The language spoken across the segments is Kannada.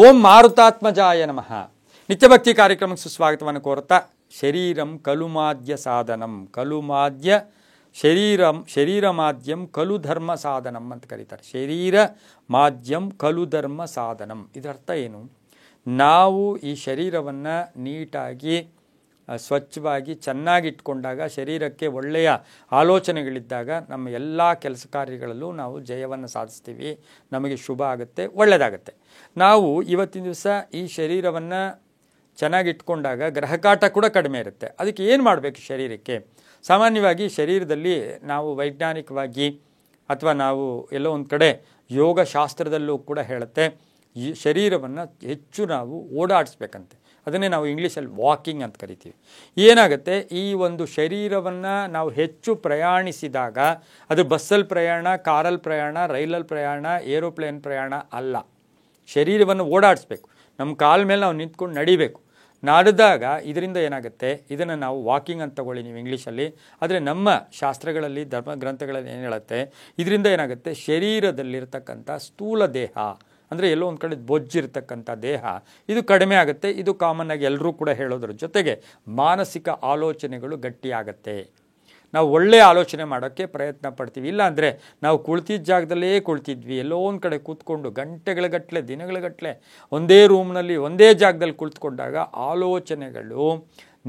ಓಂ ಮಾರುತಾತ್ಮಜಾಯ ನಮಃ. ನಿತ್ಯಭಕ್ತಿ ಕಾರ್ಯಕ್ರಮಕ್ಕೆ ಸುಸ್ವಾಗತವನ್ನು ಕೋರುತ್ತಾ, ಶರೀರಂ ಕಲುಮಾದ್ಯ ಸಾಧನಂ, ಕಲುಮಾದ್ಯ ಶರೀರಮಾದ್ಯಂ ಕಲು ಧರ್ಮ ಸಾಧನಂ ಅಂತ ಕರೀತಾರೆ. ಶರೀರ ಮಾಧ್ಯಂ ಕಲು ಧರ್ಮ ಸಾಧನಂ. ಇದರ್ಥ ಏನು? ನಾವು ಈ ಶರೀರವನ್ನು ನೀಟಾಗಿ ಸ್ವಚ್ಛವಾಗಿ ಚೆನ್ನಾಗಿಟ್ಕೊಂಡಾಗ, ಶರೀರಕ್ಕೆ ಒಳ್ಳೆಯ ಆಲೋಚನೆಗಳಿದ್ದಾಗ ನಮ್ಮ ಎಲ್ಲ ಕೆಲಸ ಕಾರ್ಯಗಳಲ್ಲೂ ನಾವು ಜಯವನ್ನು ಸಾಧಿಸ್ತೀವಿ, ನಮಗೆ ಶುಭ ಆಗುತ್ತೆ, ಒಳ್ಳೆಯದಾಗುತ್ತೆ. ನಾವು ಇವತ್ತಿನ ದಿವಸ ಈ ಶರೀರವನ್ನು ಚೆನ್ನಾಗಿಟ್ಕೊಂಡಾಗ ಗ್ರಹಕಾಟ ಕೂಡ ಕಡಿಮೆ ಇರುತ್ತೆ. ಅದಕ್ಕೆ ಏನು ಮಾಡಬೇಕು ಶರೀರಕ್ಕೆ? ಸಾಮಾನ್ಯವಾಗಿ ಶರೀರದಲ್ಲಿ ನಾವು ವೈಜ್ಞಾನಿಕವಾಗಿ ಅಥವಾ ನಾವು ಎಲ್ಲೋ ಒಂದು ಕಡೆ ಯೋಗಶಾಸ್ತ್ರದಲ್ಲೂ ಕೂಡ ಹೇಳುತ್ತೆ, ಈ ಶರೀರವನ್ನು ಹೆಚ್ಚು ನಾವು ಓಡಾಡಿಸ್ಬೇಕಂತೆ. ಅದನ್ನೇ ನಾವು ಇಂಗ್ಲೀಷಲ್ಲಿ ವಾಕಿಂಗ್ ಅಂತ ಕರಿತೀವಿ. ಏನಾಗುತ್ತೆ, ಈ ಒಂದು ಶರೀರವನ್ನು ನಾವು ಹೆಚ್ಚು ಪ್ರಯಾಣಿಸಿದಾಗ, ಅದು ಬಸ್ಸಲ್ಲಿ ಪ್ರಯಾಣ, ಕಾರಲ್ಲಿ ಪ್ರಯಾಣ, ರೈಲಲ್ಲಿ ಪ್ರಯಾಣ, ಏರೋಪ್ಲೇನ್ ಪ್ರಯಾಣ ಅಲ್ಲ. ಶರೀರವನ್ನು ಓಡಾಡಿಸ್ಬೇಕು. ನಮ್ಮ ಕಾಲ ಮೇಲೆ ನಾವು ನಿಂತ್ಕೊಂಡು ನಡಿಬೇಕು. ನಡೆದಾಗ ಇದರಿಂದ ಏನಾಗುತ್ತೆ, ಇದನ್ನು ನಾವು ವಾಕಿಂಗ್ ಅಂತ ತಗೊಳ್ಳಿ ನೀವು ಇಂಗ್ಲೀಷಲ್ಲಿ. ಆದರೆ ನಮ್ಮ ಶಾಸ್ತ್ರಗಳಲ್ಲಿ, ಧರ್ಮ ಗ್ರಂಥಗಳಲ್ಲಿ ಏನು ಹೇಳುತ್ತೆ, ಇದರಿಂದ ಏನಾಗುತ್ತೆ, ಶರೀರದಲ್ಲಿರ್ತಕ್ಕಂಥ ಸ್ಥೂಲ ದೇಹ ಅಂದರೆ ಎಲ್ಲೋ ಒಂದು ಕಡೆ ಬೊಜ್ಜಿರ್ತಕ್ಕಂಥ ದೇಹ ಇದು ಕಡಿಮೆ ಆಗುತ್ತೆ. ಇದು ಕಾಮನ್ನಾಗಿ ಎಲ್ಲರೂ ಕೂಡ ಹೇಳೋದ್ರ ಜೊತೆಗೆ ಮಾನಸಿಕ ಆಲೋಚನೆಗಳು ಗಟ್ಟಿಯಾಗತ್ತೆ. ನಾವು ಒಳ್ಳೆಯ ಆಲೋಚನೆ ಮಾಡೋಕ್ಕೆ ಪ್ರಯತ್ನ ಪಡ್ತೀವಿ. ಇಲ್ಲಾಂದರೆ ನಾವು ಕುಳಿತಿದ್ದ ಜಾಗದಲ್ಲೇ ಕುಳಿತಿದ್ವಿ, ಎಲ್ಲೋ ಒಂದು ಕಡೆ ಕೂತ್ಕೊಂಡು ಗಂಟೆಗಳಗಟ್ಟಲೆ, ದಿನಗಳಗಟ್ಟಲೆ ಒಂದೇ ರೂಮ್ನಲ್ಲಿ ಒಂದೇ ಜಾಗದಲ್ಲಿ ಕುಳಿತುಕೊಂಡಾಗ ಆಲೋಚನೆಗಳು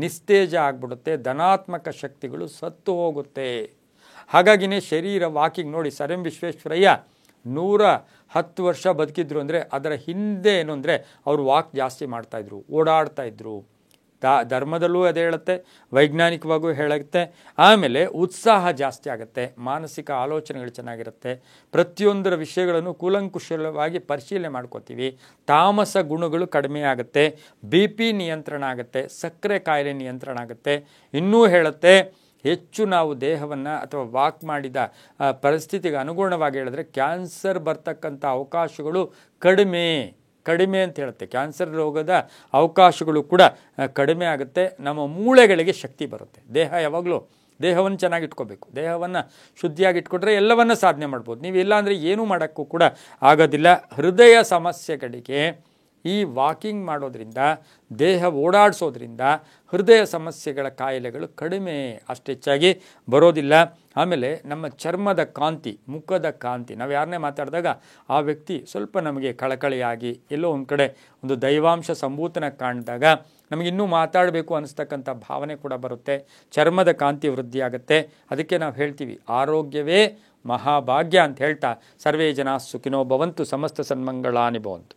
ನಿಸ್ತೇಜ ಆಗಿಬಿಡುತ್ತೆ, ಧನಾತ್ಮಕ ಶಕ್ತಿಗಳು ಸತ್ತು ಹೋಗುತ್ತೆ. ಹಾಗಾಗಿನೇ ಶರೀರ ವಾಕಿಂಗ್ ನೋಡಿ, ಸರ್ ಎಂ ವಿಶ್ವೇಶ್ವರಯ್ಯ 110 ವರ್ಷ ಬದುಕಿದ್ರು ಅಂದರೆ ಅದರ ಹಿಂದೆ ಏನು ಅಂದರೆ ಅವರು ವಾಕ್ ಜಾಸ್ತಿ ಮಾಡ್ತಾಯಿದ್ರು, ಓಡಾಡ್ತಾಯಿದ್ರು. ಧರ್ಮದಲ್ಲೂ ಅದೇ ಹೇಳುತ್ತೆ, ವೈಜ್ಞಾನಿಕವಾಗೂ ಹೇಳುತ್ತೆ. ಆಮೇಲೆ ಉತ್ಸಾಹ ಜಾಸ್ತಿ ಆಗುತ್ತೆ, ಮಾನಸಿಕ ಆಲೋಚನೆಗಳು ಚೆನ್ನಾಗಿರುತ್ತೆ, ಪ್ರತಿಯೊಂದರ ವಿಷಯಗಳನ್ನು ಕೂಲಂಕುಷವಾಗಿ ಪರಿಶೀಲನೆ ಮಾಡ್ಕೋತೀವಿ, ತಾಮಸ ಗುಣಗಳು ಕಡಿಮೆ ಆಗುತ್ತೆ, BP ನಿಯಂತ್ರಣ ಆಗುತ್ತೆ, ಸಕ್ಕರೆ ಕಾಯಿಲೆ ನಿಯಂತ್ರಣ ಆಗುತ್ತೆ. ಇನ್ನೂ ಹೇಳುತ್ತೆ, ಹೆಚ್ಚು ನಾವು ದೇಹವನ್ನು ಅಥವಾ ವಾಕ್ ಮಾಡಿದ ಪರಿಸ್ಥಿತಿಗೆ ಅನುಗುಣವಾಗಿ ಹೇಳಿದ್ರೆ ಕ್ಯಾನ್ಸರ್ ಬರ್ತಕ್ಕಂಥ ಅವಕಾಶಗಳು ಕಡಿಮೆ ಅಂತ ಹೇಳುತ್ತೆ. ಕ್ಯಾನ್ಸರ್ ರೋಗದ ಅವಕಾಶಗಳು ಕೂಡ ಕಡಿಮೆ ಆಗುತ್ತೆ. ನಮ್ಮ ಮೂಳೆಗಳಿಗೆ ಶಕ್ತಿ ಬರುತ್ತೆ. ಯಾವಾಗಲೂ ದೇಹವನ್ನು ಚೆನ್ನಾಗಿಟ್ಕೋಬೇಕು. ದೇಹವನ್ನು ಶುದ್ಧಿಯಾಗಿಟ್ಕೊಂಡ್ರೆ ಎಲ್ಲವನ್ನ ಸಾಧನೆ ಮಾಡ್ಬೋದು. ನೀವು ಇಲ್ಲಾಂದರೆ ಏನೂ ಮಾಡೋಕ್ಕೂ ಕೂಡ ಆಗೋದಿಲ್ಲ. ಹೃದಯ ಸಮಸ್ಯೆಗಳಿಗೆ ಈ ವಾಕಿಂಗ್ ಮಾಡೋದ್ರಿಂದ, ದೇಹ ಓಡಾಡಿಸೋದ್ರಿಂದ ಹೃದಯ ಸಮಸ್ಯೆಗಳ ಕಾಯಿಲೆಗಳು ಕಡಿಮೆ, ಅಷ್ಟು ಹೆಚ್ಚಾಗಿ ಬರೋದಿಲ್ಲ. ಆಮೇಲೆ ನಮ್ಮ ಚರ್ಮದ ಕಾಂತಿ, ಮುಖದ ಕಾಂತಿ, ನಾವು ಯಾರನ್ನೇ ಮಾತಾಡಿದಾಗ ಆ ವ್ಯಕ್ತಿ ಸ್ವಲ್ಪ ನಮಗೆ ಕಳಕಳಿಯಾಗಿ, ಎಲ್ಲೋ ಒಂದು ಕಡೆ ಒಂದು ದೈವಾಂಶ ಸಂಭೂತನ ಕಾಣಿದಾಗ ನಮಗಿನ್ನೂ ಮಾತಾಡಬೇಕು ಅನ್ನಿಸ್ತಕ್ಕಂಥ ಭಾವನೆ ಕೂಡ ಬರುತ್ತೆ. ಚರ್ಮದ ಕಾಂತಿ ವೃದ್ಧಿಯಾಗುತ್ತೆ. ಅದಕ್ಕೆ ನಾವು ಹೇಳ್ತೀವಿ, ಆರೋಗ್ಯವೇ ಮಹಾಭಾಗ್ಯ ಅಂತ ಹೇಳ್ತಾ, ಸರ್ವೇ ಜನ ಸುಖಿನೋ ಭವಂತು, ಸಮಸ್ತ ಸನ್ಮಂಗಳಾನಿ ಭವಂತು.